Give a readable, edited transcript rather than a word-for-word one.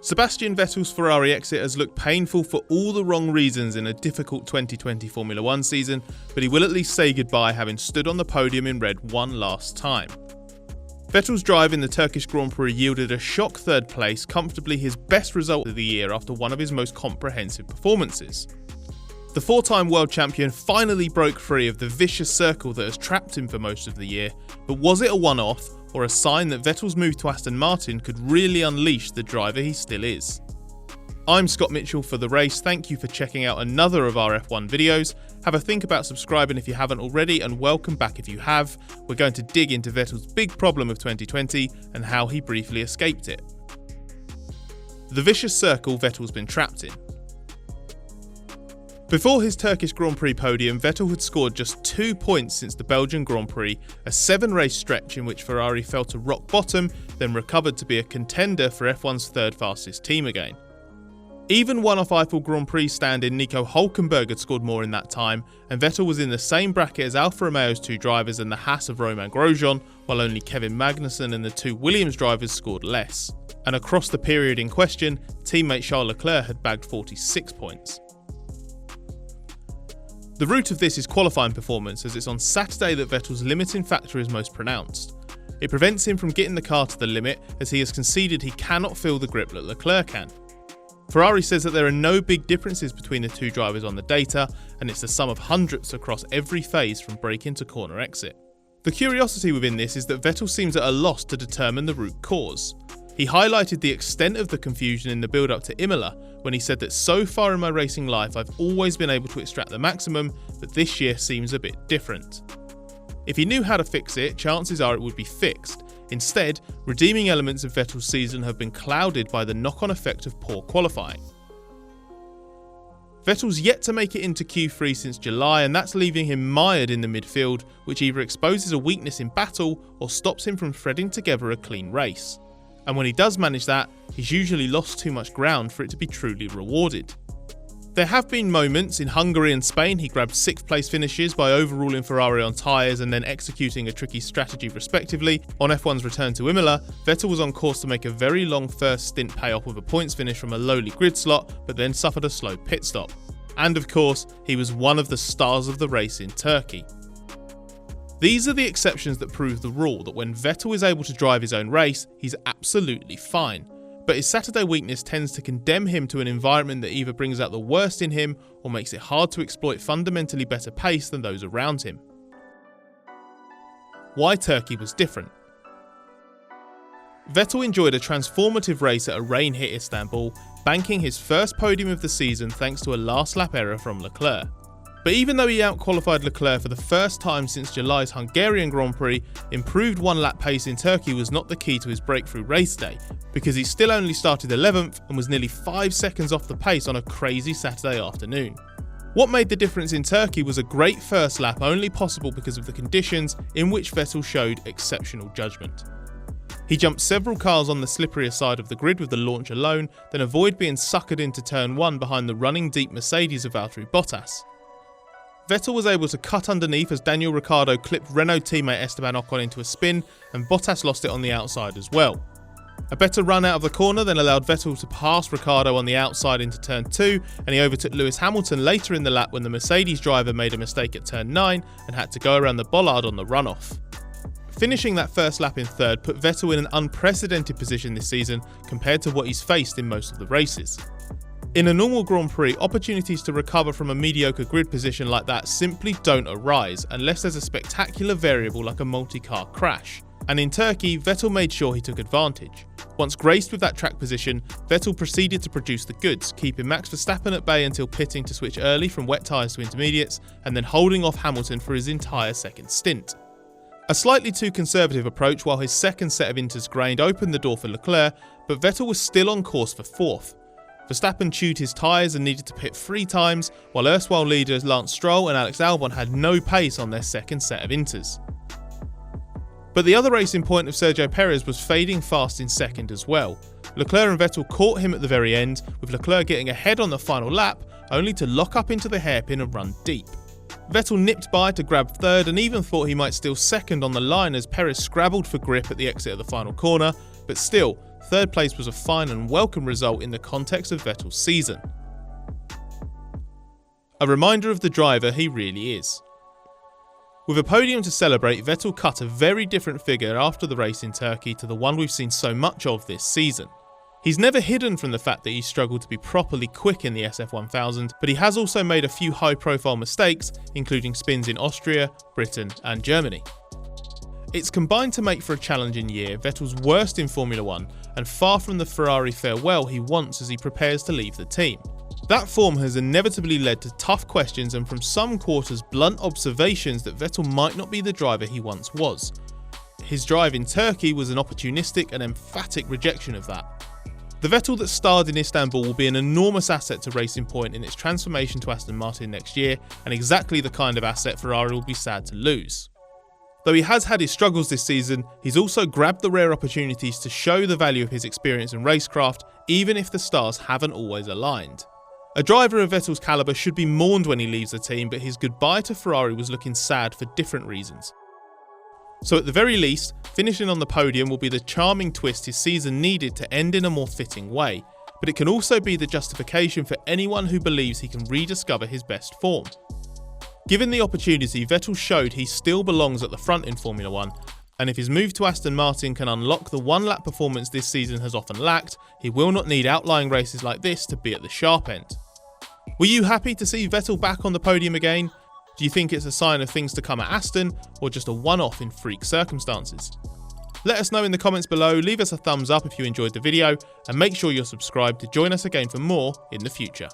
Sebastian Vettel's Ferrari exit has looked painful for all the wrong reasons in a difficult 2020 Formula 1 season, but he will at least say goodbye having stood on the podium in red one last time. Vettel's drive in the Turkish Grand Prix yielded a shock third place, comfortably his best result of the year after one of his most comprehensive performances. The four-time world champion finally broke free of the vicious circle that has trapped him for most of the year, but was it a one-off or a sign that Vettel's move to Aston Martin could really unleash the driver he still is? I'm Scott Mitchell for The Race. Thank you for checking out another of our F1 videos. Have a think about subscribing if you haven't already, and welcome back if you have. We're going to dig into Vettel's big problem of 2020 and how he briefly escaped it. The vicious circle Vettel's been trapped in. Before his Turkish Grand Prix podium, Vettel had scored just 2 points since the Belgian Grand Prix, a 7-race stretch in which Ferrari fell to rock bottom, then recovered to be a contender for F1's third fastest team again. Even one-off Eiffel Grand Prix stand-in Nico Hülkenberg had scored more in that time, and Vettel was in the same bracket as Alfa Romeo's two drivers and the Haas of Romain Grosjean, while only Kevin Magnussen and the two Williams drivers scored less. And across the period in question, teammate Charles Leclerc had bagged 46 points. The root of this is qualifying performance, as it's on Saturday that Vettel's limiting factor is most pronounced. It prevents him from getting the car to the limit, as he has conceded he cannot feel the grip that Leclerc can. Ferrari says that there are no big differences between the two drivers on the data, and it's the sum of hundredths across every phase from braking to corner exit. The curiosity within this is that Vettel seems at a loss to determine the root cause. He highlighted the extent of the confusion in the build-up to Imola when he said that so far in my racing life I've always been able to extract the maximum, but this year seems a bit different. If he knew how to fix it, chances are it would be fixed. Instead, redeeming elements of Vettel's season have been clouded by the knock-on effect of poor qualifying. Vettel's yet to make it into Q3 since July, and that's leaving him mired in the midfield, which either exposes a weakness in battle or stops him from threading together a clean race. And when he does manage that, he's usually lost too much ground for it to be truly rewarded. There have been moments. In Hungary and Spain he grabbed 6th place finishes by overruling Ferrari on tyres and then executing a tricky strategy respectively. On F1's return to Imola, Vettel was on course to make a very long first stint pay off with a points finish from a lowly grid slot, but then suffered a slow pit stop. And of course, he was one of the stars of the race in Turkey. These are the exceptions that prove the rule, that when Vettel is able to drive his own race, he's absolutely fine. But his Saturday weakness tends to condemn him to an environment that either brings out the worst in him or makes it hard to exploit fundamentally better pace than those around him. Why Turkey was different. Vettel enjoyed a transformative race at a rain-hit Istanbul, banking his first podium of the season thanks to a last lap error from Leclerc. But even though he outqualified Leclerc for the first time since July's Hungarian Grand Prix, improved one-lap pace in Turkey was not the key to his breakthrough race day, because he still only started 11th and was nearly 5 seconds off the pace on a crazy Saturday afternoon. What made the difference in Turkey was a great first lap, only possible because of the conditions in which Vettel showed exceptional judgment. He jumped several cars on the slipperier side of the grid with the launch alone, then avoided being suckered into turn 1 behind the running deep Mercedes of Valtteri Bottas. Vettel was able to cut underneath as Daniel Ricciardo clipped Renault teammate Esteban Ocon into a spin, and Bottas lost it on the outside as well. A better run out of the corner then allowed Vettel to pass Ricciardo on the outside into turn 2, and he overtook Lewis Hamilton later in the lap when the Mercedes driver made a mistake at turn 9 and had to go around the bollard on the runoff. Finishing that first lap in third put Vettel in an unprecedented position this season compared to what he's faced in most of the races. In a normal Grand Prix, opportunities to recover from a mediocre grid position like that simply don't arise unless there's a spectacular variable like a multi-car crash. And in Turkey, Vettel made sure he took advantage. Once graced with that track position, Vettel proceeded to produce the goods, keeping Max Verstappen at bay until pitting to switch early from wet tyres to intermediates, and then holding off Hamilton for his entire second stint. A slightly too conservative approach while his second set of inters grained opened the door for Leclerc, but Vettel was still on course for 4th. Verstappen chewed his tyres and needed to pit 3 times, while erstwhile leaders Lance Stroll and Alex Albon had no pace on their second set of inters. But the other racing point of Sergio Perez was fading fast in second as well. Leclerc and Vettel caught him at the very end, with Leclerc getting ahead on the final lap, only to lock up into the hairpin and run deep. Vettel nipped by to grab third and even thought he might steal second on the line as Perez scrabbled for grip at the exit of the final corner, but still, third place was a fine and welcome result in the context of Vettel's season. A reminder of the driver he really is. With a podium to celebrate, Vettel cut a very different figure after the race in Turkey to the one we've seen so much of this season. He's never hidden from the fact that he's struggled to be properly quick in the SF1000, but he has also made a few high-profile mistakes, including spins in Austria, Britain and Germany. It's combined to make for a challenging year, Vettel's worst in Formula 1 and far from the Ferrari farewell he wants as he prepares to leave the team. That form has inevitably led to tough questions and from some quarters blunt observations that Vettel might not be the driver he once was. His drive in Turkey was an opportunistic and emphatic rejection of that. The Vettel that starred in Istanbul will be an enormous asset to Racing Point in its transformation to Aston Martin next year, and exactly the kind of asset Ferrari will be sad to lose. Though he has had his struggles this season, he's also grabbed the rare opportunities to show the value of his experience and racecraft, even if the stars haven't always aligned. A driver of Vettel's calibre should be mourned when he leaves the team, but his goodbye to Ferrari was looking sad for different reasons. So at the very least, finishing on the podium will be the charming twist his season needed to end in a more fitting way, but it can also be the justification for anyone who believes he can rediscover his best form. Given the opportunity, Vettel showed he still belongs at the front in Formula 1, and if his move to Aston Martin can unlock the one-lap performance this season has often lacked, he will not need outlying races like this to be at the sharp end. Were you happy to see Vettel back on the podium again? Do you think it's a sign of things to come at Aston, or just a one-off in freak circumstances? Let us know in the comments below, leave us a thumbs up if you enjoyed the video, and make sure you're subscribed to join us again for more in the future.